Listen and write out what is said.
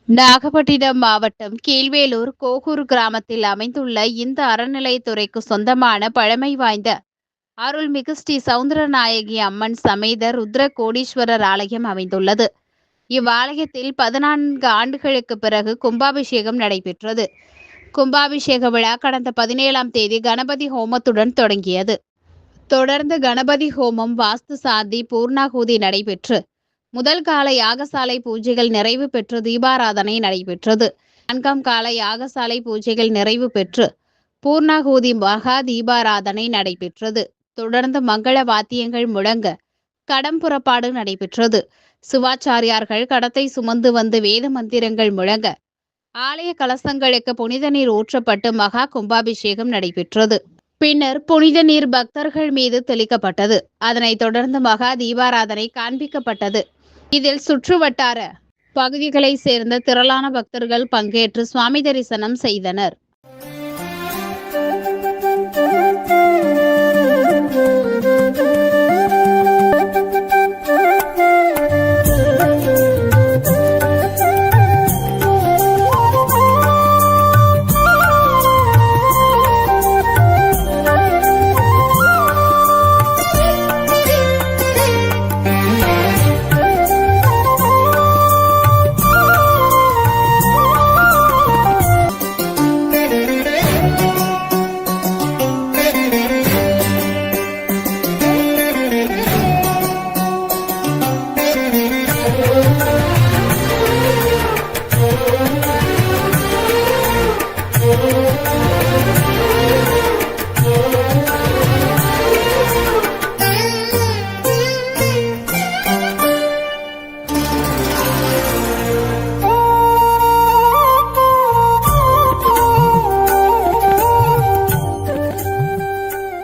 நாகப்பட்டினம் மாவட்டம் கீழ்வேளூர் கோகூர் கிராமத்தில் அமைந்துள்ள இந்த அறநிலையத்துறைக்கு சொந்தமான பழமை வாய்ந்த அருள்மிகு ஸ்ரீ சவுந்தரநாயகி அம்மன் சமேத ருத்ர கோடீஸ்வரர் ஆலயம் அமைந்துள்ளது. இவ்வாலயத்தில் 14 ஆண்டுகளுக்கு பிறகு கும்பாபிஷேகம் நடைபெற்றது. கும்பாபிஷேக விழா கடந்த 17ஆம் தேதி கணபதி ஹோமத்துடன் தொடங்கியது. தொடர்ந்து கணபதி ஹோமம், வாஸ்து சாந்தி, பூர்ணாகுதி நடைபெற்று முதல் கால யாகசாலை பூஜைகள் நிறைவு பெற்று தீபாராதனை நடைபெற்றது. 4ஆம் கால யாகசாலை பூஜைகள் நிறைவு பெற்று பூர்ணாகுதி மகா தீபாராதனை நடைபெற்றது. தொடர்ந்து மங்கள வாத்தியங்கள் முழங்க கடம் புறப்பாடு நடைபெற்றது. சிவாச்சாரியார்கள் கடத்தை சுமந்து வந்து வேத மந்திரங்கள் முழங்க ஆலய கலசங்களுக்கு புனித நீர் ஊற்றப்பட்டு மகா கும்பாபிஷேகம் நடைபெற்றது. பின்னர் புனித நீர் பக்தர்கள் மீது தெளிக்கப்பட்டது. அதனைத் தொடர்ந்து மகா தீபாராதனை காண்பிக்கப்பட்டது. இதில் சுற்றுவட்டார பகுதிகளைச் சேர்ந்த திரளான பக்தர்கள் பங்கேற்று சுவாமி தரிசனம் செய்தனர்.